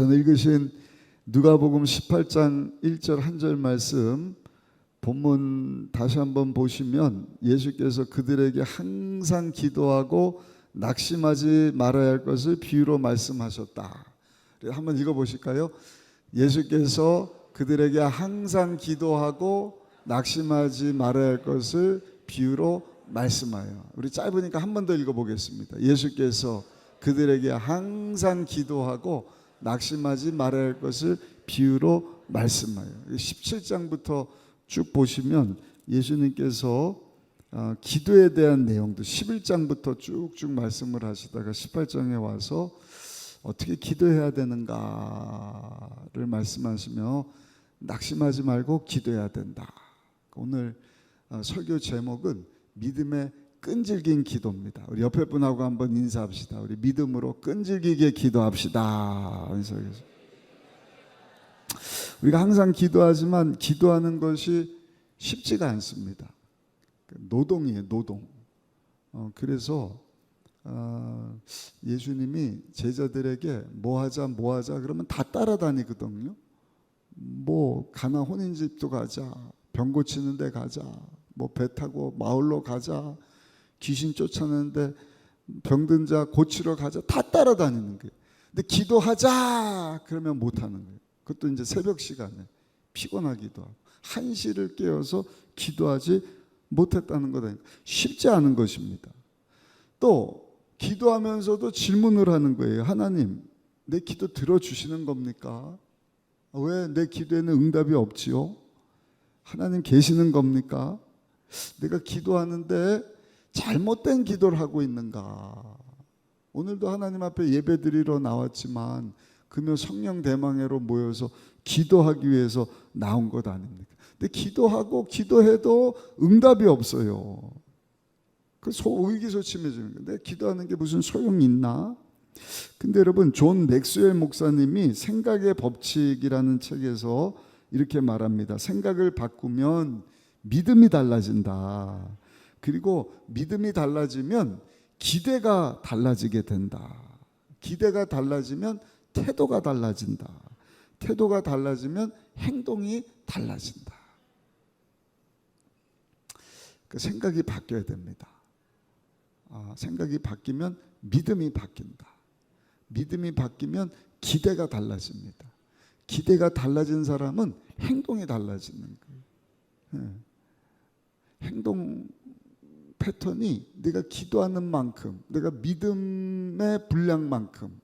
전에 읽으신 누가복음 18장 1절 한 절 말씀 본문 다시 한번 보시면 예수께서 그들에게 항상 기도하고 낙심하지 말아야 할 것을 비유로 말씀하셨다. 한번 읽어보실까요? 예수께서 그들에게 항상 기도하고 낙심하지 말아야 할 것을 비유로 말씀하여. 우리 짧으니까 한 번 더 읽어보겠습니다. 예수께서 그들에게 항상 기도하고 낙심하지 말아야 할 것을 비유로 말씀하여. 17장부터 쭉 보시면 예수님께서 기도에 대한 내용도 11장부터 쭉쭉 말씀을 하시다가 18장에 와서 어떻게 기도해야 되는가를 말씀하시며 낙심하지 말고 기도해야 된다. 오늘 설교 제목은 믿음의 끈질긴 기도입니다. 우리 옆에 분하고 한번 인사합시다. 우리 믿음으로 끈질기게 기도합시다. 우리가 항상 기도하지만 기도하는 것이 쉽지가 않습니다. 노동이에요, 노동. 그래서 예수님이 제자들에게 뭐 하자 그러면 다 따라다니거든요. 뭐 가나 혼인집도 가자, 병 고치는 데 가자, 뭐 배 타고 마을로 가자, 귀신 쫓아내는데 병든 자 고치러 가자, 다 따라다니는 거예요. 근데 기도하자 그러면 못 하는 거예요. 그것도 이제 새벽 시간에 피곤하기도 하고 한시를 깨어서 기도하지 못했다는 거다. 쉽지 않은 것입니다. 또 기도하면서도 질문을 하는 거예요. 하나님, 내 기도 들어주시는 겁니까? 왜 내 기도에는 응답이 없지요? 하나님 계시는 겁니까? 내가 기도하는데 잘못된 기도를 하고 있는가? 오늘도 하나님 앞에 예배드리러 나왔지만 금요 성령 대망회로 모여서 기도하기 위해서 나온 것 아닙니까? 근데 기도하고 기도해도 응답이 없어요. 그 의기소침해지는 거예요. 내가 기도하는 게 무슨 소용이 있나? 근데 여러분, 존 맥스웰 목사님이 생각의 법칙이라는 책에서 이렇게 말합니다. 생각을 바꾸면 믿음이 달라진다. 그리고 믿음이 달라지면 기대가 달라지게 된다. 기대가 달라지면 태도가 달라진다. 태도가 달라지면 행동이 달라진다. 그 생각이 바뀌어야 됩니다. 생각이 바뀌면 믿음이 바뀐다. 믿음이 바뀌면 기대가 달라집니다. 기대가 달라진 사람은 행동이 달라지는 거예요. 행동 패턴이 내가 기도하는 만큼, 내가 믿음의 분량만큼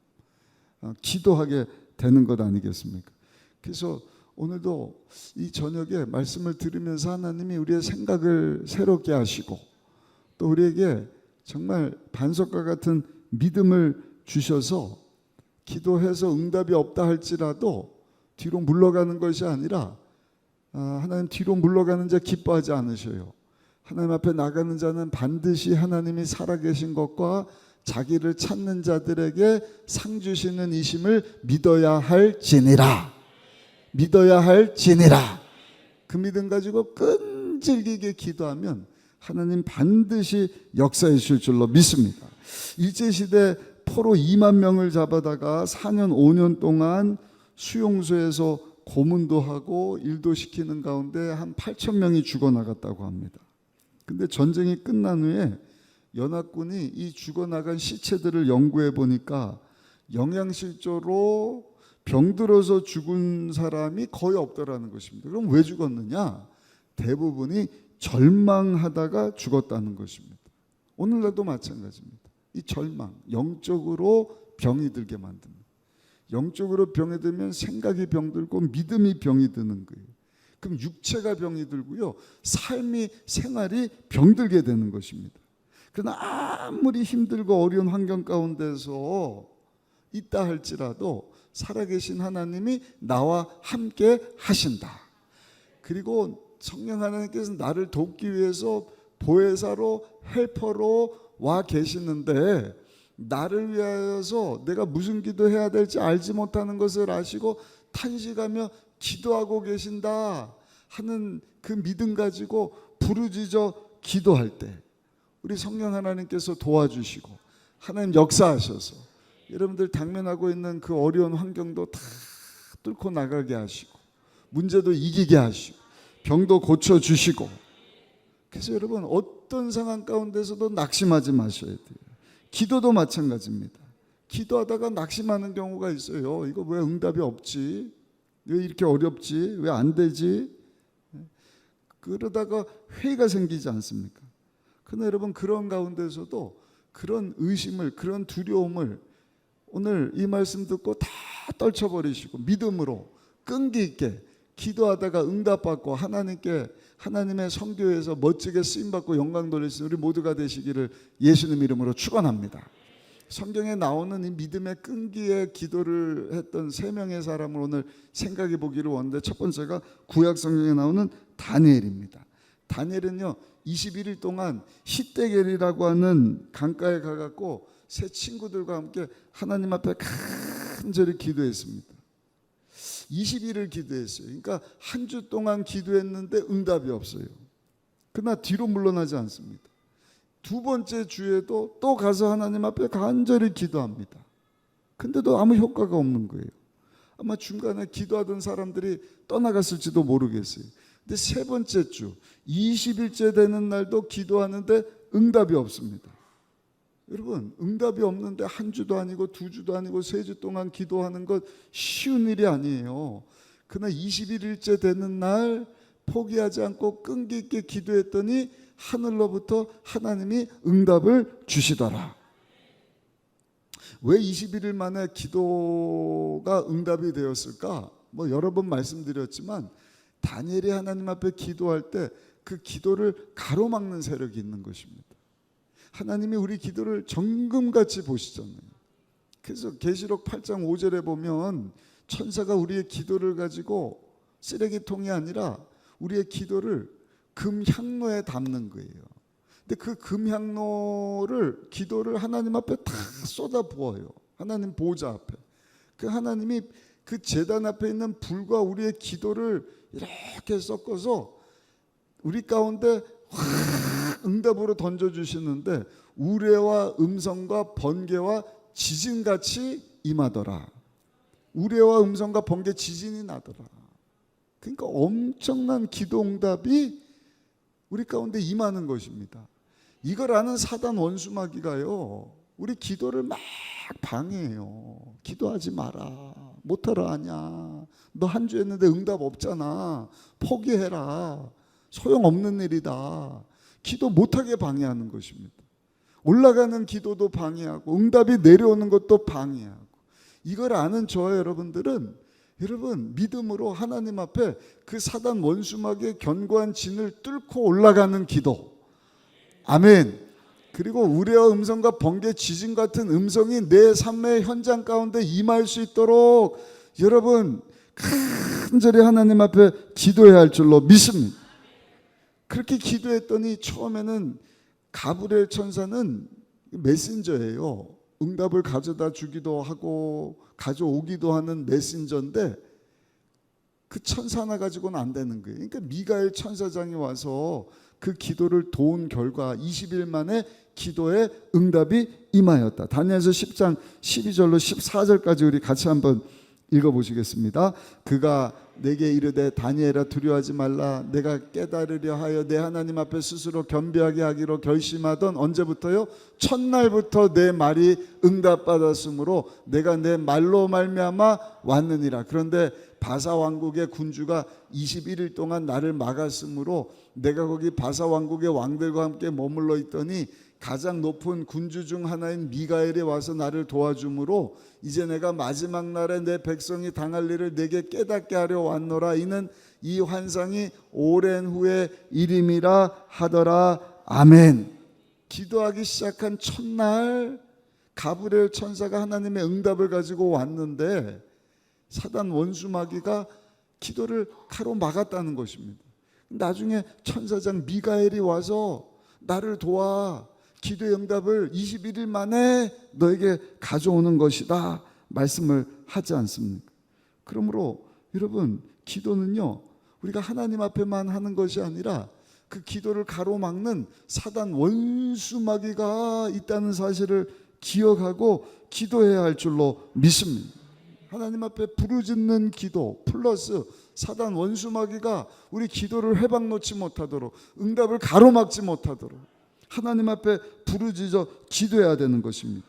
기도하게 되는 것 아니겠습니까? 그래서 오늘도 이 저녁에 말씀을 들으면서 하나님이 우리의 생각을 새롭게 하시고 또 우리에게 정말 반석과 같은 믿음을 주셔서 기도해서 응답이 없다 할지라도 뒤로 물러가는 것이 아니라 하나님 뒤로 물러가는 자 기뻐하지 않으셔요. 하나님 앞에 나가는 자는 반드시 하나님이 살아계신 것과 자기를 찾는 자들에게 상 주시는 이심을 믿어야 할지니라. 믿어야 할지니라. 그 믿음 가지고 끈질기게 기도하면 하나님 반드시 역사해 주실 줄로 믿습니다. 일제시대 포로 2만 명을 잡아다가 4년 5년 동안 수용소에서 고문도 하고 일도 시키는 가운데 한 8천 명이 죽어나갔다고 합니다. 근데 전쟁이 끝난 후에 연합군이 이 죽어나간 시체들을 연구해 보니까 영양실조로 병들어서 죽은 사람이 거의 없더라는 것입니다. 그럼 왜 죽었느냐? 대부분이 절망하다가 죽었다는 것입니다. 오늘날도 마찬가지입니다. 이 절망, 영적으로 병이 들게 만듭니다. 영적으로 병이 들면 생각이 병들고 믿음이 병이 드는 거예요. 그럼 육체가 병이 들고요, 삶이 생활이 병들게 되는 것입니다. 그러나 아무리 힘들고 어려운 환경 가운데서 있다 할지라도 살아계신 하나님이 나와 함께 하신다. 그리고 성령 하나님께서 나를 돕기 위해서 보혜사로 헬퍼로 와 계시는데 나를 위하여서 내가 무슨 기도해야 될지 알지 못하는 것을 아시고 탄식하며 기도하고 계신다 하는 그 믿음 가지고 부르짖어 기도할 때 우리 성령 하나님께서 도와주시고 하나님 역사하셔서 여러분들 당면하고 있는 그 어려운 환경도 다 뚫고 나가게 하시고 문제도 이기게 하시고 병도 고쳐주시고. 그래서 여러분 어떤 상황 가운데서도 낙심하지 마셔야 돼요. 기도도 마찬가지입니다. 기도하다가 낙심하는 경우가 있어요. 이거 왜 응답이 없지? 왜 이렇게 어렵지? 왜 안 되지? 그러다가 회의가 생기지 않습니까? 그러나 여러분 그런 가운데서도 그런 의심을, 그런 두려움을 오늘 이 말씀 듣고 다 떨쳐버리시고 믿음으로 끈기 있게 기도하다가 응답받고 하나님께, 하나님의 선교에서 멋지게 쓰임받고 영광 돌리시는 우리 모두가 되시기를 예수님 이름으로 축원합니다. 성경에 나오는 이 믿음의 끈기의 기도를 했던 세 명의 사람을 오늘 생각해 보기를 원하는데, 첫 번째가 구약 성경에 나오는 다니엘입니다. 다니엘은요 21일 동안 히데겔이라고 하는 강가에 가갖고 세 친구들과 함께 하나님 앞에 간절히 기도했습니다. 20일을 기도했어요. 그러니까 한 주 동안 기도했는데 응답이 없어요. 그러나 뒤로 물러나지 않습니다. 두 번째 주에도 또 가서 하나님 앞에 간절히 기도합니다. 근데도 아무 효과가 없는 거예요. 아마 중간에 기도하던 사람들이 떠나갔을지도 모르겠어요. 근데 세 번째 주 20일째 되는 날도 기도하는데 응답이 없습니다. 여러분 응답이 없는데 한 주도 아니고 두 주도 아니고 세 주 동안 기도하는 것 쉬운 일이 아니에요. 그러나 21일째 되는 날 포기하지 않고 끈기 있게 기도했더니 하늘로부터 하나님이 응답을 주시더라. 왜 21일 만에 기도가 응답이 되었을까? 뭐 여러 번 말씀드렸지만 다니엘이 하나님 앞에 기도할 때 그 기도를 가로막는 세력이 있는 것입니다. 하나님이 우리 기도를 정금같이 보시잖아요. 그래서 계시록 8장 5절에 보면 천사가 우리의 기도를 가지고 쓰레기통이 아니라 우리의 기도를 금향로에 담는 거예요. 근데 그 금향로를, 기도를 하나님 앞에 다 쏟아 부어요. 하나님 보좌 앞에. 그 하나님이 그 제단 앞에 있는 불과 우리의 기도를 이렇게 섞어서 우리 가운데 확 응답으로 던져주시는데 우레와 음성과 번개와 지진같이 임하더라. 우레와 음성과 번개, 지진이 나더라. 그러니까 엄청난 기도 응답이 우리 가운데 임하는 것입니다. 이걸 아는 사단 원수마귀가요 우리 기도를 막 방해해요. 기도하지 마라. 못하러 하냐. 너 한 주 했는데 응답 없잖아. 포기해라. 소용없는 일이다. 기도 못하게 방해하는 것입니다. 올라가는 기도도 방해하고 응답이 내려오는 것도 방해하고. 이걸 아는 저와 여러분들은 여러분 믿음으로 하나님 앞에 그 사단 원수마귀의 견고한 진을 뚫고 올라가는 기도. 아멘. 그리고 우레와 음성과 번개, 지진 같은 음성이 내 삶의 현장 가운데 임할 수 있도록 여러분 간절히 하나님 앞에 기도해야 할 줄로 믿습니다. 그렇게 기도했더니 처음에는 가브리엘 천사는 메신저예요. 응답을 가져다 주기도 하고 가져오기도 하는 메신저인데 그 천사 하나 가지고는 안 되는 거예요. 그러니까 미가엘 천사장이 와서 그 기도를 도운 결과 20일 만에 기도에 응답이 임하였다. 다니엘서 10장 12절로 14절까지 우리 같이 한번 읽어보시겠습니다. 그가 내게 이르되 다니엘아 두려워하지 말라. 내가 깨달으려 하여 내 하나님 앞에 스스로 겸비하게 하기로 결심하던 언제부터요? 첫날부터 내 말이 응답받았으므로 내가 내 말로 말미암아 왔느니라. 그런데 바사 왕국의 군주가 21일 동안 나를 막았으므로 내가 거기 바사 왕국의 왕들과 함께 머물러 있더니 가장 높은 군주 중 하나인 미가엘이 와서 나를 도와주므로 이제 내가 마지막 날에 내 백성이 당할 일을 내게 깨닫게 하려 왔노라. 이는 이 환상이 오랜 후의 일임이라 하더라. 아멘. 기도하기 시작한 첫날 가브리엘 천사가 하나님의 응답을 가지고 왔는데 사단 원수마귀가 기도를 가로막았다는 것입니다. 나중에 천사장 미가엘이 와서 나를 도와 기도의 응답을 21일 만에 너에게 가져오는 것이다 말씀을 하지 않습니까? 그러므로 여러분 기도는요 우리가 하나님 앞에만 하는 것이 아니라 그 기도를 가로막는 사단 원수마귀가 있다는 사실을 기억하고 기도해야 할 줄로 믿습니다. 하나님 앞에 부르짖는 기도 플러스 사단 원수마귀가 우리 기도를 회방 놓지 못하도록, 응답을 가로막지 못하도록 하나님 앞에 부르짖어 기도해야 되는 것입니다.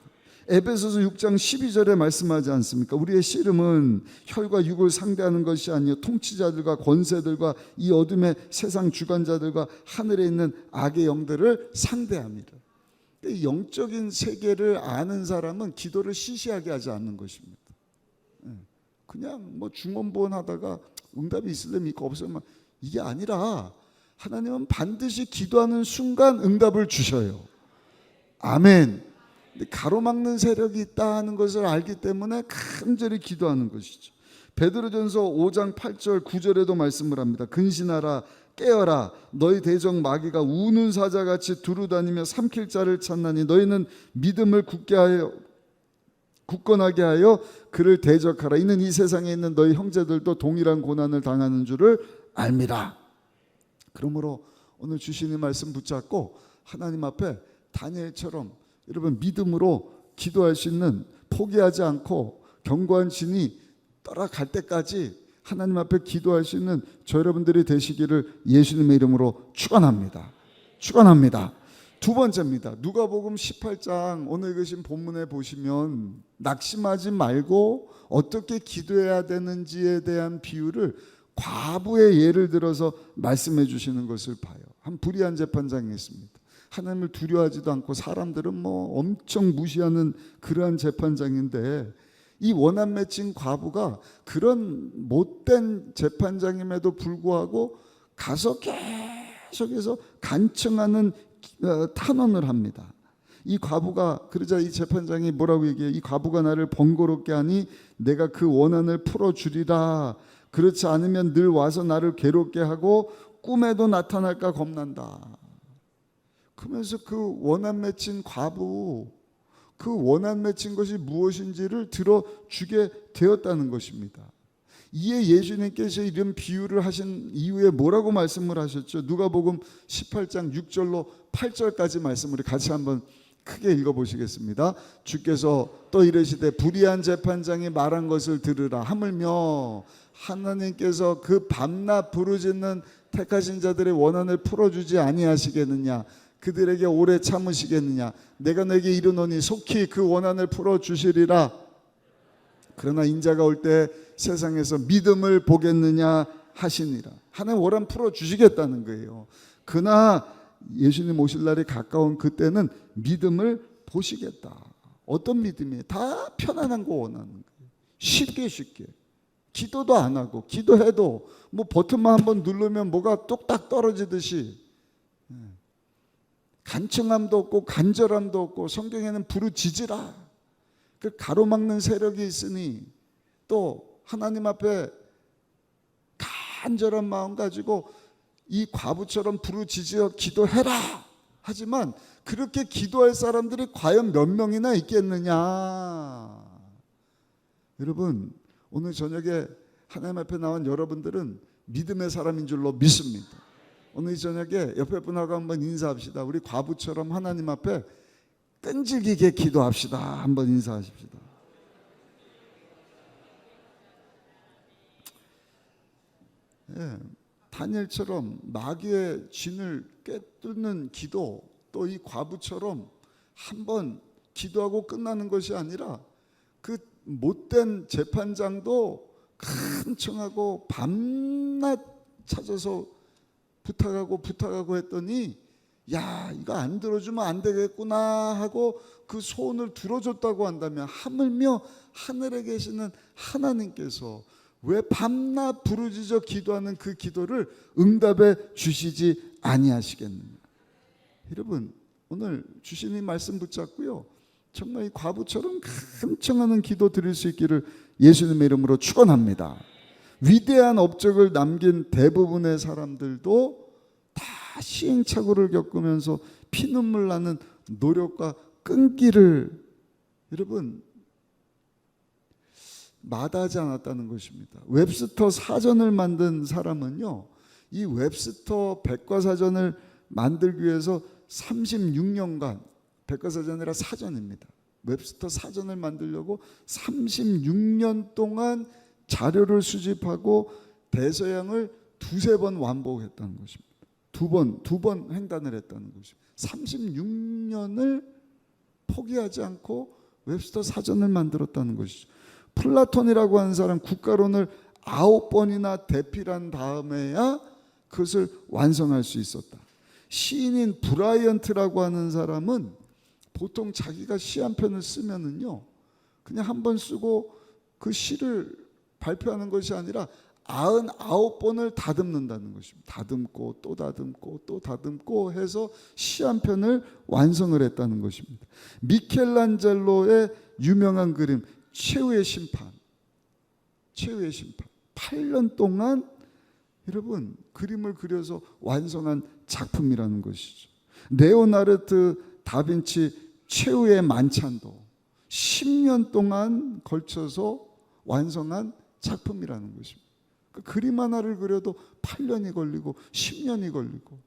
에베소서 6장 12절에 말씀하지 않습니까? 우리의 씨름은 혈과 육을 상대하는 것이 아니요 통치자들과 권세들과 이 어둠의 세상 주관자들과 하늘에 있는 악의 영들을 상대합니다. 영적인 세계를 아는 사람은 기도를 시시하게 하지 않는 것입니다. 그냥 뭐 중원보원 하다가 응답이 있을래 믿고 없으면 이게 아니라 하나님은 반드시 기도하는 순간 응답을 주셔요. 아멘. 가로막는 세력이 있다 하는 것을 알기 때문에 간절히 기도하는 것이죠. 베드로전서 5장 8절 9절에도 말씀을 합니다. 근신하라 깨어라 너희 대적 마귀가 우는 사자같이 두루다니며 삼킬 자를 찾나니 너희는 믿음을 굳건하게 하여 그를 대적하라. 이는 이 세상에 있는 너희 형제들도 동일한 고난을 당하는 줄을 알미라. 그러므로 오늘 주신 이 말씀 붙잡고 하나님 앞에 다니엘처럼 여러분 믿음으로 기도할 수 있는, 포기하지 않고 견고한 진이 떠나갈 때까지 하나님 앞에 기도할 수 있는 저 여러분들이 되시기를 예수님의 이름으로 축원합니다. 축원합니다. 두 번째입니다. 누가복음 18장 오늘 읽으신 본문에 보시면 낙심하지 말고 어떻게 기도해야 되는지에 대한 비유를 과부의 예를 들어서 말씀해 주시는 것을 봐요. 한 불의한 재판장이 있습니다. 하나님을 두려워하지도 않고 사람들은 뭐 엄청 무시하는 그러한 재판장인데 이 원한 맺힌 과부가 그런 못된 재판장임에도 불구하고 가서 계속해서 간청하는 탄원을 합니다. 이 과부가 그러자 이 재판장이 뭐라고 얘기해요? 이 과부가 나를 번거롭게 하니 내가 그 원한을 풀어주리라. 그렇지 않으면 늘 와서 나를 괴롭게 하고 꿈에도 나타날까 겁난다. 그러면서 그 원한 맺힌 과부, 그 원한 맺힌 것이 무엇인지를 들어주게 되었다는 것입니다. 이에 예수님께서 이런 비유를 하신 이후에 뭐라고 말씀을 하셨죠? 누가복음 18장 6절로 8절까지 말씀 우리 같이 한번 크게 읽어보시겠습니다. 주께서 또 이르시되 불의한 재판장이 말한 것을 들으라. 하물며 하나님께서 그 밤낮 부르짖는 택하신 자들의 원한을 풀어주지 아니하시겠느냐? 그들에게 오래 참으시겠느냐? 내가 너에게 이르노니 속히 그 원한을 풀어주시리라. 그러나 인자가 올 때 세상에서 믿음을 보겠느냐 하시니라. 하나님 원한 풀어주시겠다는 거예요. 그러나 예수님 오실 날이 가까운 그때는 믿음을 보시겠다. 어떤 믿음이에요? 다 편안한 거 원하는 거예요. 쉽게 기도도 안 하고 기도해도 뭐 버튼만 한번 누르면 뭐가 뚝딱 떨어지듯이 간청함도 없고 간절함도 없고 성경에는 부르짖으라. 그 가로막는 세력이 있으니 또 하나님 앞에 간절한 마음 가지고 이 과부처럼 부르짖어 기도해라. 하지만 그렇게 기도할 사람들이 과연 몇 명이나 있겠느냐? 여러분 오늘 저녁에 하나님 앞에 나온 여러분들은 믿음의 사람인 줄로 믿습니다. 오늘 저녁에 옆에 분하고 한번 인사합시다. 우리 과부처럼 하나님 앞에 끈질기게 기도합시다. 한번 인사하십시다. 예, 다니엘처럼 마귀의 진을 꿰뚫는 기도, 또 이 과부처럼 한번 기도하고 끝나는 것이 아니라 그 못된 재판장도 간청하고 밤낮 찾아서 부탁하고 했더니 야 이거 안 들어주면 안 되겠구나 하고 그 소원을 들어줬다고 한다면 하물며 하늘에 계시는 하나님께서 왜 밤낮 부르짖어 기도하는 그 기도를 응답해 주시지 아니하시겠느냐? 여러분 오늘 주신 이 말씀 붙잡고요, 정말 이 과부처럼 간청하는 기도 드릴 수 있기를 예수님의 이름으로 축원합니다. 위대한 업적을 남긴 대부분의 사람들도 다 시행착오를 겪으면서 피눈물 나는 노력과 끈기를 여러분 마다하지 않았다는 것입니다. 웹스터 사전을 만든 사람은요, 이 웹스터 백과사전을 만들기 위해서 36년간, 백과사전이라 사전입니다. 웹스터 사전을 만들려고 36년 동안 자료를 수집하고 대서양을 두세 번 완복했다는 것입니다. 두 번 횡단을 했다는 것입니다. 36년을 포기하지 않고 웹스터 사전을 만들었다는 것이죠. 플라톤이라고 하는 사람 국가론을 9번이나 대필한 다음에야 그것을 완성할 수 있었다. 시인인 브라이언트라고 하는 사람은 보통 자기가 시 한 편을 쓰면은요, 그냥 한 번 쓰고 그 시를 발표하는 것이 아니라 99번을 다듬는다는 것입니다. 다듬고 또 다듬고 또 다듬고 해서 시 한 편을 완성을 했다는 것입니다. 미켈란젤로의 유명한 그림 최후의 심판. 8년 동안 여러분 그림을 그려서 완성한 작품이라는 것이죠. 레오나르도 다빈치 최후의 만찬도 10년 동안 걸쳐서 완성한 작품이라는 것입니다. 그 그림 하나를 그려도 8년이 걸리고 10년이 걸리고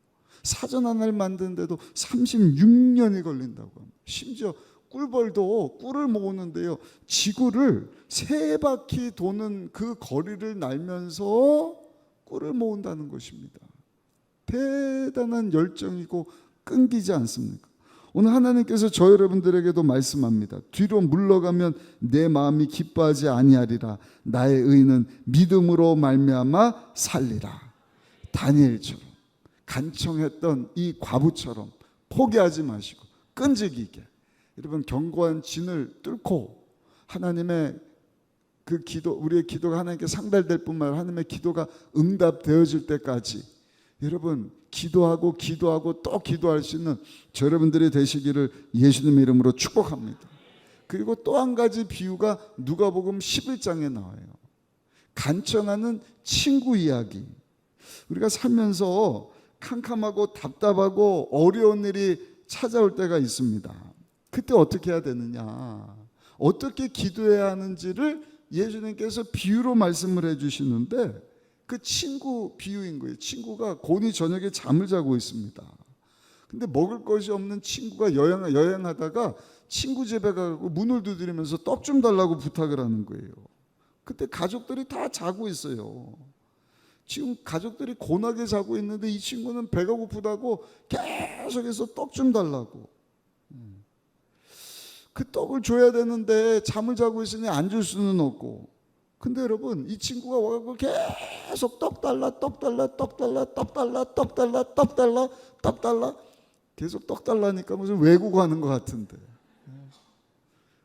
사전 하나를 만드는데도 36년이 걸린다고 합니다. 심지어 꿀벌도 꿀을 모으는데요, 지구를 3바퀴 도는 그 거리를 날면서 꿀을 모은다는 것입니다. 대단한 열정이고 끈기지 않습니까? 오늘 하나님께서 저 여러분들에게도 말씀합니다. 뒤로 물러가면 내 마음이 기뻐하지 아니하리라. 나의 의는 믿음으로 말미암아 살리라. 다니엘처럼 간청했던 이 과부처럼 포기하지 마시고 끈질기게 여러분 견고한 진을 뚫고 하나님의 그 기도, 우리의 기도가 하나님께 상달될 뿐만 아니라 하나님의 기도가 응답되어질 때까지 여러분 기도하고 또 기도할 수 있는 저 여러분들이 되시기를 예수님의 이름으로 축복합니다. 그리고 또 한 가지 비유가 누가복음 11장에 나와요. 간청하는 친구 이야기. 우리가 살면서 캄캄하고 답답하고 어려운 일이 찾아올 때가 있습니다. 그때 어떻게 해야 되느냐, 어떻게 기도해야 하는지를 예수님께서 비유로 말씀을 해주시는데 그 친구 비유인 거예요. 친구가 곤히 저녁에 잠을 자고 있습니다. 근데 먹을 것이 없는 친구가 여행하다가 친구 집에 가고 문을 두드리면서 떡 좀 달라고 부탁을 하는 거예요. 그때 가족들이 다 자고 있어요. 지금 가족들이 곤하게 자고 있는데 이 친구는 배가 고프다고 계속해서 떡 좀 달라고. 그 떡을 줘야 되는데 잠을 자고 있으니 안 줄 수는 없고. 근데 여러분 이 친구가 와서 계속 떡 달라 계속 떡 달라니까 무슨 외국 하는 것 같은데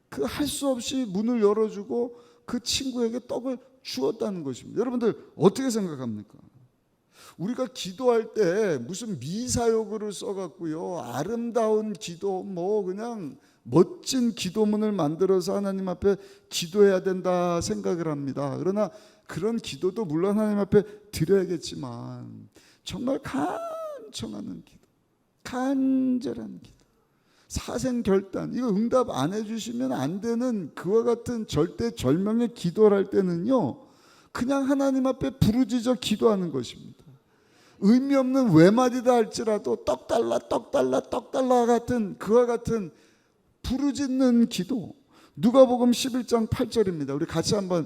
그 할 수 없이 문을 열어주고 그 친구에게 떡을 주었다는 것입니다. 여러분들 어떻게 생각합니까? 우리가 기도할 때 무슨 미사여구를 써갖고요 아름다운 기도 뭐 그냥 멋진 기도문을 만들어서 하나님 앞에 기도해야 된다 생각을 합니다. 그러나 그런 기도도 물론 하나님 앞에 드려야겠지만 정말 간청하는 기도, 간절한 기도, 사생결단, 이거 응답 안 해주시면 안 되는 그와 같은 절대절명의 기도를 할 때는요 그냥 하나님 앞에 부르짖어 기도하는 것입니다. 의미 없는 외마디다 할지라도 떡 달라 같은 그와 같은 부르짖는 기도. 누가복음 11장 8절입니다. 우리 같이 한번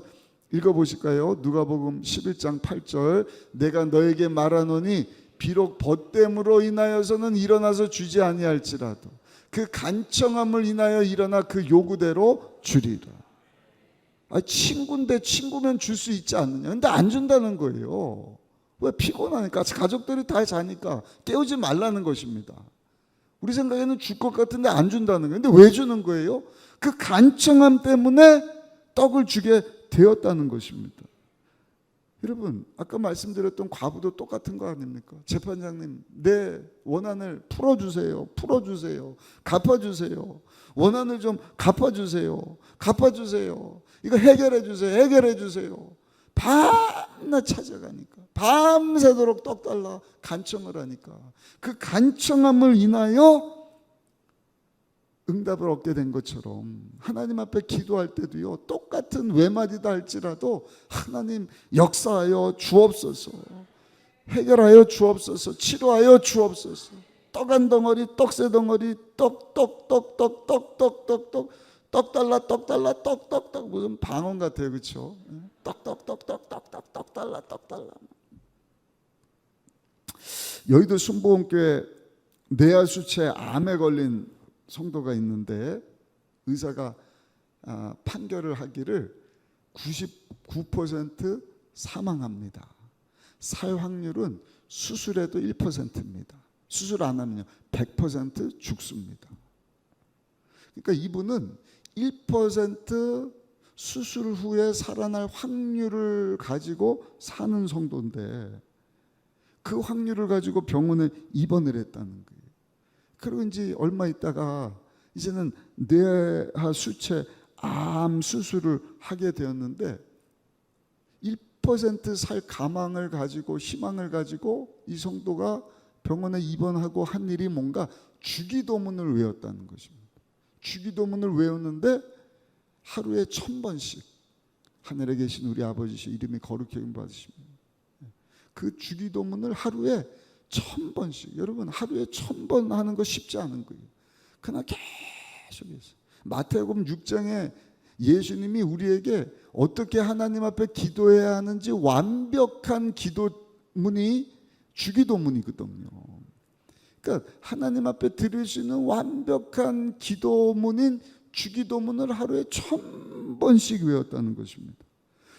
읽어보실까요? 누가복음 11장 8절. 내가 너에게 말하노니 비록 벗됨으로 인하여서는 일어나서 주지 아니할지라도 그 간청함을 인하여 일어나 그 요구대로 주리라. 친구인데 친구면 줄 수 있지 않느냐. 근데 안 준다는 거예요. 왜? 피곤하니까. 가족들이 다 자니까 깨우지 말라는 것입니다. 우리 생각에는 줄 것 같은데 안 준다는 거예요. 근데 왜 주는 거예요? 그 간청함 때문에 떡을 주게 되었다는 것입니다. 여러분 아까 말씀드렸던 과부도 똑같은 거 아닙니까? 재판장님 내 원한을 풀어주세요. 갚아주세요. 원한을 좀 갚아주세요. 이거 해결해주세요. 밤낮 찾아가니까 밤새도록 떡 달라 간청을 하니까 그 간청함을 인하여 응답을 얻게 된 것처럼 하나님 앞에 기도할 때도요 똑같은 외마디다 할지라도 하나님 역사하여 주옵소서, 해결하여 주옵소서, 치료하여 주옵소서. 떡 한 덩어리, 떡 세 덩어리, 떡 떡 달라 떡 달라 떡떡떡 무슨 방언 같아요, 그렇죠? 떡떡떡떡떡떡떡 달라 떡 달라. 여의도 순복음교회 뇌하수체 암에 걸린 성도가 있는데 의사가 판결을 하기를 99% 사망합니다. 살 확률은 수술해도 1%입니다. 수술 안 하면요 100% 죽습니다. 그러니까 이분은 1% 수술 후에 살아날 확률을 가지고 사는 성도인데 그 확률을 가지고 병원에 입원을 했다는 거예요. 그리고 이제 얼마 있다가 이제는 뇌하 수체 암 수술을 하게 되었는데 1% 살 가망을 가지고 희망을 가지고 이 성도가 병원에 입원하고 한 일이 뭔가 주기도문을 외웠다는 것입니다. 주기도문을 외웠는데 하루에 1000번씩 하늘에 계신 우리 아버지 이름이 거룩히 여김 받으십니다. 그 주기도문을 하루에 1000번씩, 여러분 하루에 1000번 하는 거 쉽지 않은 거예요. 그러나 계속해서 마태복음 6장에 예수님이 우리에게 어떻게 하나님 앞에 기도해야 하는지 완벽한 기도문이 주기도문이거든요. 그러니까 하나님 앞에 드릴 수 있는 완벽한 기도문인 주기도문을 하루에 1000번씩 외웠다는 것입니다.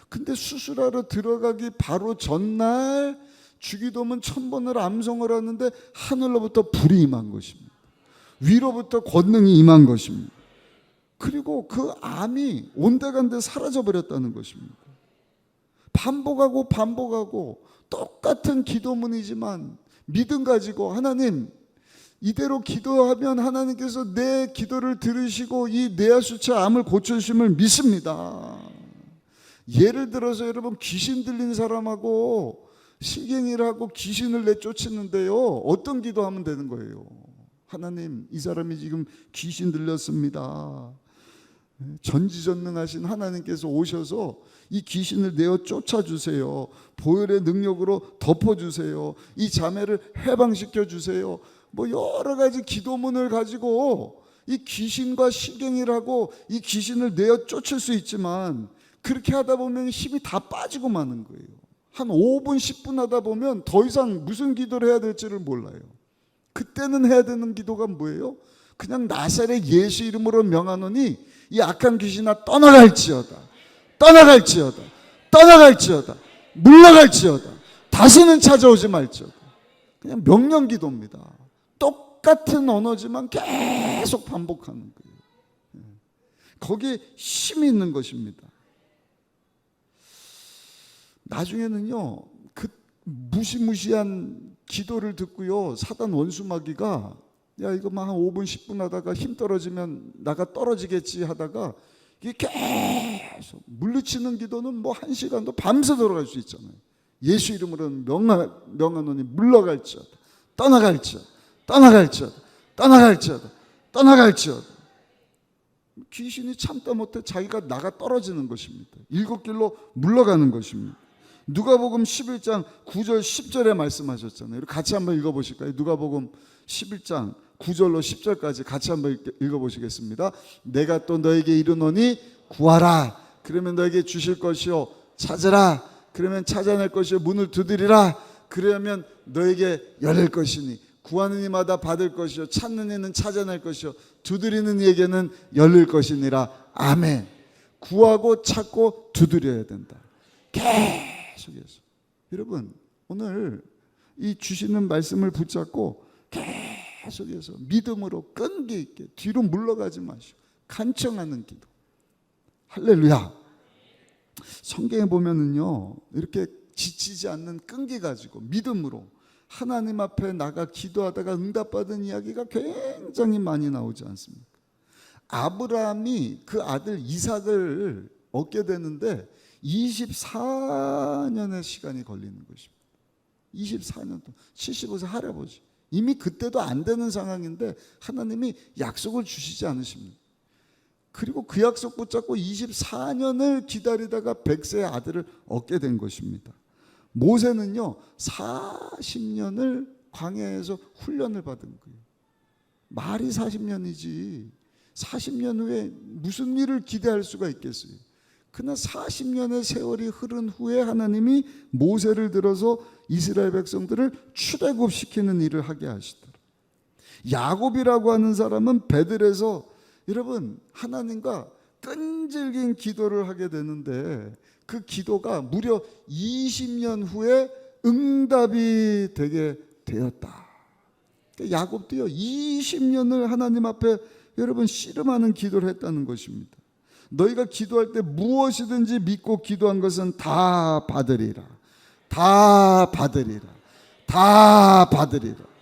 근데 수술하러 들어가기 바로 전날 주기도문 1000번을 암송을 하는데 하늘로부터 불이 임한 것입니다. 위로부터 권능이 임한 것입니다. 그리고 그 암이 온데간데 사라져 버렸다는 것입니다. 반복하고 반복하고 똑같은 기도문이지만 믿음 가지고 하나님 이대로 기도하면 하나님께서 내 기도를 들으시고 이 뇌하수체 암을 고쳐주심을 믿습니다. 예를 들어서 여러분 귀신 들린 사람하고 실갱이를 하고 귀신을 내쫓는데요 어떤 기도하면 되는 거예요? 하나님 이 사람이 지금 귀신 들렸습니다. 전지전능하신 하나님께서 오셔서 이 귀신을 내어 쫓아주세요. 보혈의 능력으로 덮어주세요. 이 자매를 해방시켜 주세요. 뭐 여러 가지 기도문을 가지고 이 귀신과 실갱이를 하고 이 귀신을 내어 쫓을 수 있지만 그렇게 하다 보면 힘이 다 빠지고 마는 거예요. 한 5분 10분 하다 보면 더 이상 무슨 기도를 해야 될지를 몰라요. 그때는 해야 되는 기도가 뭐예요? 그냥 나사렛 예수 이름으로 명하노니 이 악한 귀신아 떠나갈지어다 떠나갈지어다 떠나갈지어다 물러갈지어다 다시는 찾아오지 말지어다. 그냥 명령 기도입니다. 똑같은 언어지만 계속 반복하는 거예요. 거기에 힘이 있는 것입니다. 나중에는요 그 무시무시한 기도를 듣고요 사단 원수마귀가 야 이거 막 한 5분 10분 하다가 힘 떨어지면 나가 떨어지겠지 하다가 이게 계속 물리치는 기도는 뭐 1시간도 밤새 돌아갈 수 있잖아요. 예수 이름으로 명하노니 물러갈지어다 떠나갈지어다 떠나갈지어다 떠나갈지어다 떠나갈지어다. 귀신이 참다 못해 자기가 나가 떨어지는 것입니다. 7길로 물러가는 것입니다. 누가복음 11장 9절 10절에 말씀하셨잖아요. 같이 한번 읽어보실까요? 누가복음 11장 9절로 10절까지 같이 한번 읽어보시겠습니다. 내가 또 너에게 이르노니 구하라 그러면 너에게 주실 것이요 찾으라 그러면 찾아낼 것이요 문을 두드리라 그러면 너에게 열릴 것이니 구하는 이마다 받을 것이요 찾는 이는 찾아낼 것이요 두드리는 이에게는 열릴 것이니라. 아멘. 구하고 찾고 두드려야 된다. 계속해서 여러분 오늘 이 주시는 말씀을 붙잡고 계속해서 믿음으로 끈기 있게 뒤로 물러가지 마시고 간청하는 기도. 할렐루야. 성경에 보면은요 이렇게 지치지 않는 끈기 가지고 믿음으로 하나님 앞에 나가 기도하다가 응답받은 이야기가 굉장히 많이 나오지 않습니까? 아브라함이 그 아들 이삭을 얻게 되는데 24년의 시간이 걸리는 것입니다. 24년 동안 75세 할아버지 이미 그때도 안 되는 상황인데 하나님이 약속을 주시지 않으십니다. 그리고 그 약속 붙잡고 24년을 기다리다가 100세의 아들을 얻게 된 것입니다. 모세는요 40년을 광야에서 훈련을 받은 거예요. 말이 40년이지 40년 후에 무슨 일을 기대할 수가 있겠어요? 그러나 40년의 세월이 흐른 후에 하나님이 모세를 들어서 이스라엘 백성들을 출애굽시키는 일을 하게 하시더라. 야곱이라고 하는 사람은 베들에서 여러분 하나님과 끈질긴 기도를 하게 되는데 그 기도가 무려 20년 후에 응답이 되게 되었다. 야곱도요 20년을 하나님 앞에 여러분 씨름하는 기도를 했다는 것입니다. 너희가 기도할 때 무엇이든지 믿고 기도한 것은 다 받으리라. 다 받으리라. 다 받으리라.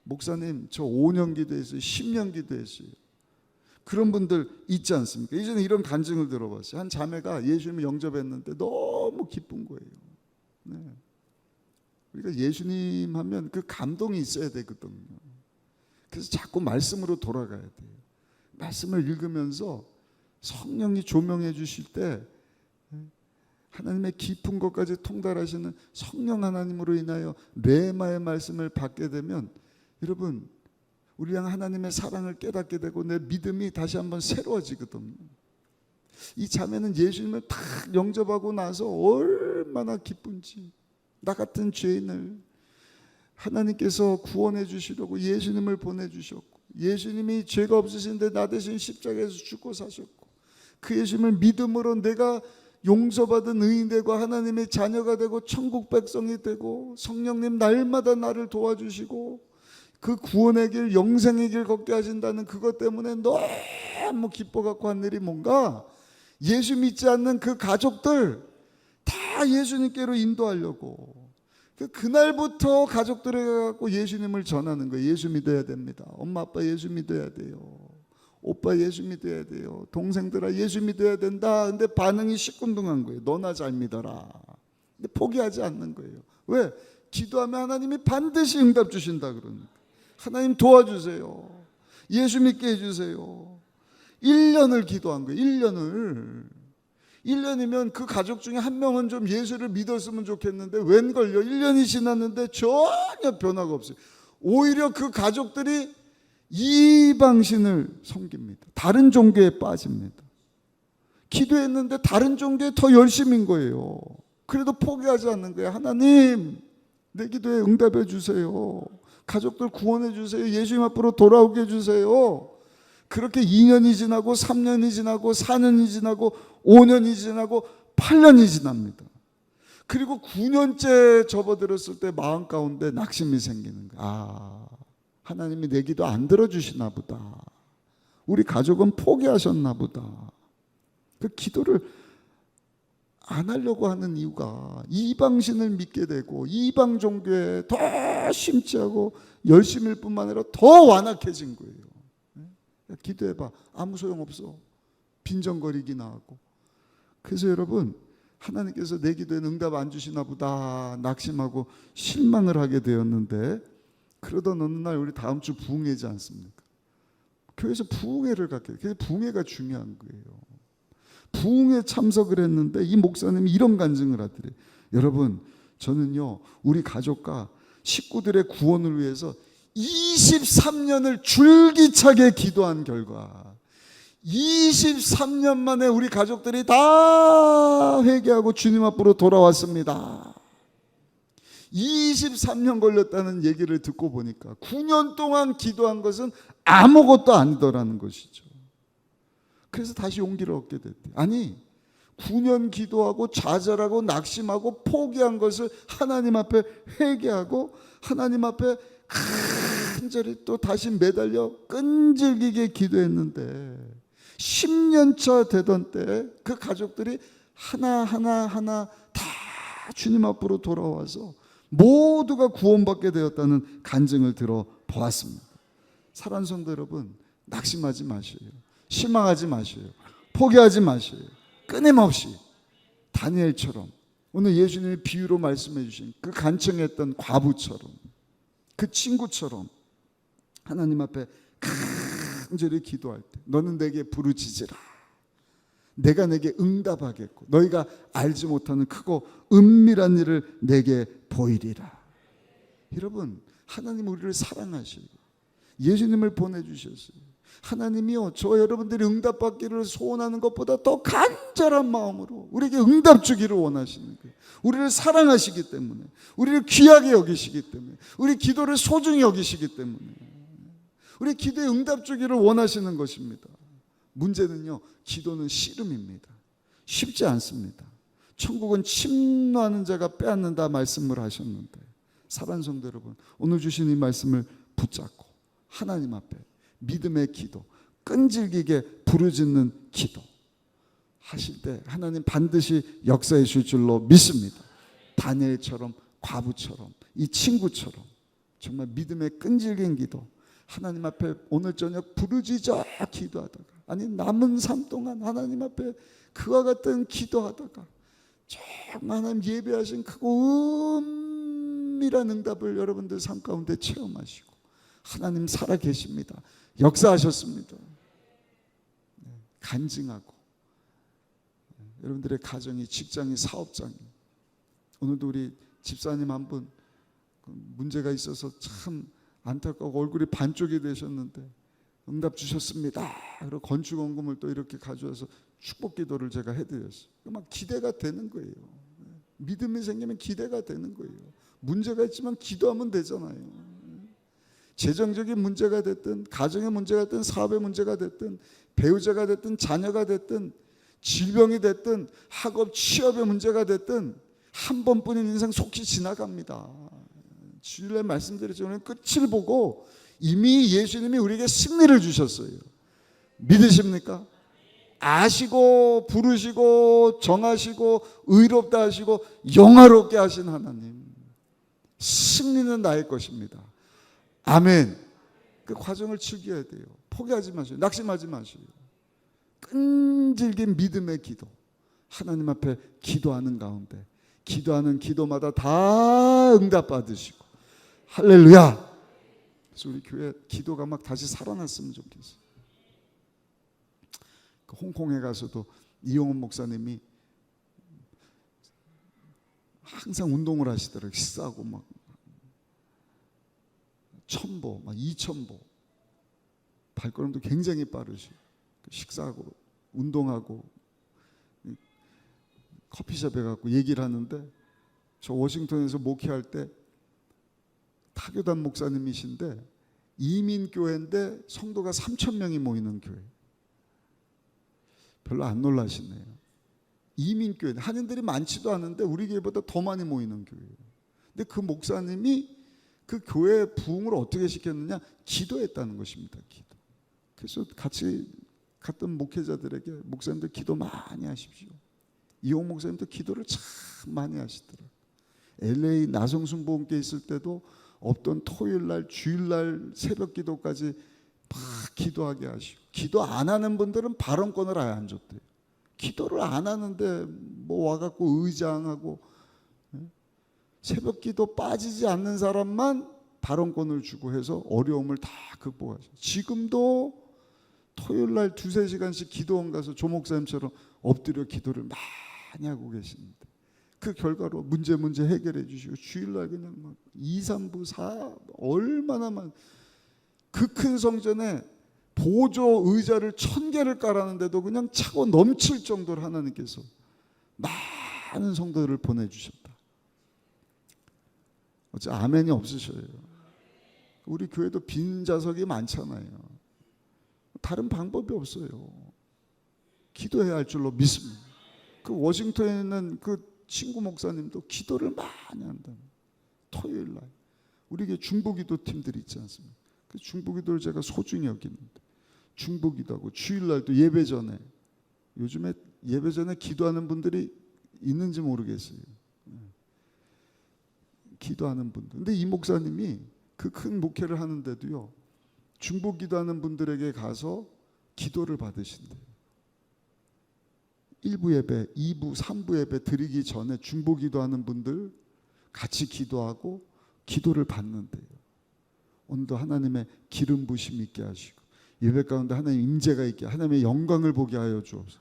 목사님 저 5년 기도했어요. 10년 기도했어요. 그런 분들 있지 않습니까? 예전에 이런 간증을 들어봤어요. 한 자매가 예수님을 영접했는데 너무 기쁜 거예요. 네. 우리가 예수님 하면 그 감동이 있어야 되거든요. 그래서 자꾸 말씀으로 돌아가야 돼요. 말씀을 읽으면서 성령이 조명해 주실 때 하나님의 깊은 것까지 통달하시는 성령 하나님으로 인하여 레마의 말씀을 받게 되면 여러분 우리랑 하나님의 사랑을 깨닫게 되고 내 믿음이 다시 한번 새로워지거든요. 이 자매는 예수님을 딱 영접하고 나서 얼마나 기쁜지, 나 같은 죄인을 하나님께서 구원해 주시려고 예수님을 보내주셨고, 예수님이 죄가 없으신데 나 대신 십자가에서 죽고 사셨고, 그 예수님을 믿음으로 내가 용서받은 의인 되고 하나님의 자녀가 되고 천국 백성이 되고 성령님 날마다 나를 도와주시고 그 구원의 길, 영생의 길 걷게 하신다는 그것 때문에 너무 기뻐갖고 한 일이 뭔가 예수 믿지 않는 그 가족들 다 예수님께로 인도하려고 그날부터 가족들에 가고 예수님을 전하는 거예요. 예수 믿어야 됩니다. 엄마 아빠 예수 믿어야 돼요. 오빠 예수 믿어야 돼요. 동생들아 예수 믿어야 된다. 근데 반응이 시큰둥한 거예요. 너나 잘 믿어라. 근데 포기하지 않는 거예요. 왜? 기도하면 하나님이 반드시 응답 주신다 그러니까. 하나님 도와주세요. 예수 믿게 해주세요. 1년을 기도한 거예요. 1년이면 그 가족 중에 한 명은 좀 예수를 믿었으면 좋겠는데 웬걸요? 1년이 지났는데 전혀 변화가 없어요. 오히려 그 가족들이 이방신을 섬깁니다. 다른 종교에 빠집니다. 기도했는데 다른 종교에 더 열심인 거예요. 그래도 포기하지 않는 거예요. 하나님 내 기도에 응답해 주세요. 가족들 구원해 주세요. 예수님 앞으로 돌아오게 해주세요. 그렇게 2년이 지나고 3년이 지나고 4년이 지나고 5년이 지나고 8년이 지납니다. 그리고 9년째 접어들었을 때 마음 가운데 낙심이 생기는 거예요. 아, 하나님이 내 기도 안 들어주시나 보다. 우리 가족은 포기하셨나 보다. 그 기도를 안 하려고 하는 이유가 이방신을 믿게 되고 이방 종교에 더 심취하고 열심일 뿐만 아니라 더 완악해진 거예요. 기도해봐. 아무 소용없어. 빈정거리기나 하고. 그래서 여러분 하나님께서 내 기도에는 응답 안 주시나 보다 낙심하고 실망을 하게 되었는데 그러던 어느 날 우리 다음 주 부흥회지 않습니까? 교회에서 부흥회를 갖게 돼요. 그래서 부흥회가 중요한 거예요. 부흥회 참석을 했는데 이 목사님이 이런 간증을 하더래요. 여러분 저는요 우리 가족과 식구들의 구원을 위해서 23년을 줄기차게 기도한 결과 23년 만에 우리 가족들이 다 회개하고 주님 앞으로 돌아왔습니다. 23년 걸렸다는 얘기를 듣고 보니까 9년 동안 기도한 것은 아무것도 아니더라는 것이죠. 그래서 다시 용기를 얻게 됐대요. 아니 9년 기도하고 좌절하고 낙심하고 포기한 것을 하나님 앞에 회개하고 하나님 앞에 간절히 또 다시 매달려 끈질기게 기도했는데 10년차 되던 때 그 가족들이 하나하나 다 주님 앞으로 돌아와서 모두가 구원받게 되었다는 간증을 들어보았습니다. 사랑하는 성도 여러분 낙심하지 마셔요. 실망하지 마셔요. 포기하지 마셔요. 끊임없이 다니엘처럼 오늘 예수님이 비유로 말씀해 주신 그 간청했던 과부처럼 그 친구처럼 하나님 앞에 간절히 기도할 때 너는 내게 부르짖으라. 내가 내게 응답하겠고 너희가 알지 못하는 크고 은밀한 일을 내게 보이리라. 여러분 하나님 우리를 사랑하시고 예수님을 보내주셨어요. 하나님이요, 저 여러분들이 응답받기를 소원하는 것보다 더 간절한 마음으로 우리에게 응답 주기를 원하시는 거예요. 우리를 사랑하시기 때문에, 우리를 귀하게 여기시기 때문에, 우리 기도를 소중히 여기시기 때문에 우리 기도에 응답 주기를 원하시는 것입니다. 문제는요, 기도는 씨름입니다. 쉽지 않습니다. 천국은 침노하는 자가 빼앗는다 말씀을 하셨는데, 사랑하는 성도 여러분, 오늘 주신 이 말씀을 붙잡고 하나님 앞에 믿음의 기도, 끈질기게 부르짖는 기도 하실 때 하나님 반드시 역사해 줄 줄로 믿습니다. 다니엘처럼, 과부처럼, 이 친구처럼 정말 믿음의 끈질긴 기도, 하나님 앞에 오늘 저녁 부르짖어 기도하다가, 아니 남은 삶 동안 하나님 앞에 그와 같은 기도하다가 정말 하나님 예배하신 크고 은밀한 응답을 여러분들 삶 가운데 체험하시고, 하나님 살아계십니다. 역사하셨습니다. 간증하고, 여러분들의 가정이, 직장이, 사업장이, 오늘도 우리 집사님 한 분 문제가 있어서 참 안타까워 얼굴이 반쪽이 되셨는데 응답 주셨습니다. 그리고 건축원금을 또 이렇게 가져와서 축복기도를 제가 해드렸어요. 막 기대가 되는 거예요. 믿음이 생기면 기대가 되는 거예요. 문제가 있지만 기도하면 되잖아요. 재정적인 문제가 됐든, 가정의 문제가 됐든, 사업의 문제가 됐든, 배우자가 됐든, 자녀가 됐든, 질병이 됐든, 학업, 취업의 문제가 됐든 한 번뿐인 인생 속히 지나갑니다. 주일날 말씀드렸지만 끝을 보고 이미 예수님이 우리에게 승리를 주셨어요. 믿으십니까? 아시고 부르시고 정하시고 의롭다 하시고 영화롭게 하신 하나님, 승리는 나의 것입니다. 아멘. 그 과정을 즐겨야 돼요. 포기하지 마세요. 낙심하지 마세요. 끈질긴 믿음의 기도, 하나님 앞에 기도하는 가운데 기도하는 기도마다 다 응답받으시고, 할렐루야. 그래서 우리 교회 기도가 막 다시 살아났으면 좋겠어요. 그 홍콩에 가서도 이용훈 목사님이 항상 운동을 하시더라고요. 식사하고 막 1000보, 막 2000보, 발걸음도 굉장히 빠르시고, 식사하고 운동하고 커피숍에 가고 얘기를 하는데, 저 워싱턴에서 목회할 때 타교단 목사님이신데 이민교회인데 성도가 3000명이 모이는 교회. 별로 안 놀라시네요. 이민교회, 한인들이 많지도 않은데 우리 교회보다 더 많이 모이는 교회예요. 근데 그 목사님이 그 교회 부흥을 어떻게 시켰느냐? 기도했다는 것입니다. 기도. 그래서 같이 갔던 목회자들에게 목사님들 기도 많이 하십시오. 이용 목사님도 기도를 참 많이 하시더라고요. LA 나성순 보험교회 있을 때도 없던 토요일날, 주일날 새벽 기도까지 막 기도하게 하시고, 기도 안 하는 분들은 발언권을 아예 안 줬대요. 기도를 안 하는데 뭐 와갖고 의장하고, 새벽 기도 빠지지 않는 사람만 발언권을 주고 해서 어려움을 다 극복하죠. 지금도 토요일날 2-3시간씩 기도원 가서 조 목사님처럼 엎드려 기도를 많이 하고 계십니다. 그 결과로 문제 해결해 주시고, 주일날 그냥 막 2, 3부, 4 얼마나 많은, 그 큰 성전에 보조 의자를 1000개를 깔았는데도 그냥 차고 넘칠 정도로 하나님께서 많은 성도들을 보내주셨다. 어째 아멘이 없으셔요. 우리 교회도 빈 좌석이 많잖아요. 다른 방법이 없어요. 기도해야 할 줄로 믿습니다. 그 워싱턴에 있는 그 친구 목사님도 기도를 많이 한다. 토요일날 우리 교회 중보기도 팀들이 있지 않습니까? 그 중보기도를 제가 소중히 여기는데, 중보기도하고 주일날도 예배 전에, 요즘에 예배 전에 기도하는 분들이 있는지 모르겠어요. 기도하는 분들. 근데 이 목사님이 그 큰 목회를 하는데도요, 중보기도하는 분들에게 가서 기도를 받으신대요. 1부 예배, 2부, 3부 예배 드리기 전에 중보기도하는 분들 같이 기도하고 기도를 받는데요. 오늘도 하나님의 기름 부심이 있게 하시고, 예배 가운데 하나님의 임재가 있게, 하나님의 영광을 보게 하여 주옵소서.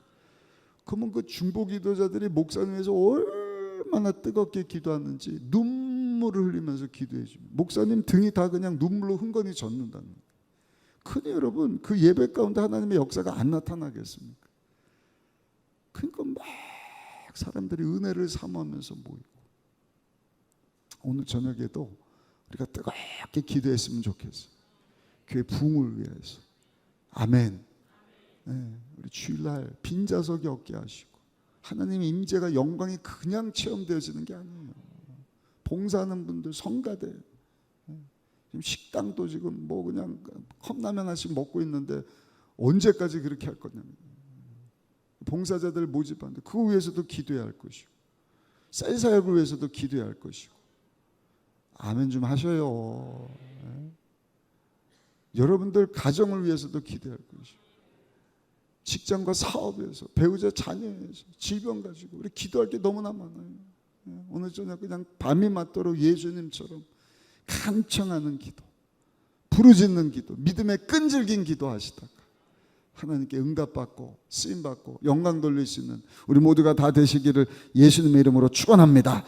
그러면 그 중보기도자들이 목사님에서 얼마나 뜨겁게 기도하는지 눈물을 흘리면서 기도해 줍니다. 목사님 등이 다 그냥 눈물로 흥건히 젖는다는 거예요. 근데 여러분 그 예배 가운데 하나님의 역사가 안 나타나겠습니까? 그러니까 막 사람들이 은혜를 사모하면서 모이고, 오늘 저녁에도 우리가 뜨겁게 기도했으면 좋겠어요. 교회 부흥을 위해서. 아멘. 네, 우리 주일날 빈자석이 없게 하시고, 하나님의 임재가 영광이 그냥 체험되어지는 게 아니에요. 봉사하는 분들, 성가대, 지금 식당도 지금 뭐 그냥 컵라면 하나씩 먹고 있는데 언제까지 그렇게 할 거냐. 봉사자들 모집하는데 그거 위해서도 기도해야 할 것이고, 셀 사역을 위해서도 기도해야 할 것이고. 아멘 좀 하셔요. 네. 여러분들 가정을 위해서도 기도해야 할 것이고, 직장과 사업에서, 배우자 자녀에서, 질병 가지고 우리 기도할 게 너무나 많아요. 네. 오늘 저녁 그냥 밤이 맞도록 예수님처럼 간청하는 기도, 부르짖는 기도, 믿음의 끈질긴 기도 하시다가 하나님께 응답받고 쓰임받고 영광 돌릴 수 있는 우리 모두가 다 되시기를 예수님의 이름으로 축원합니다.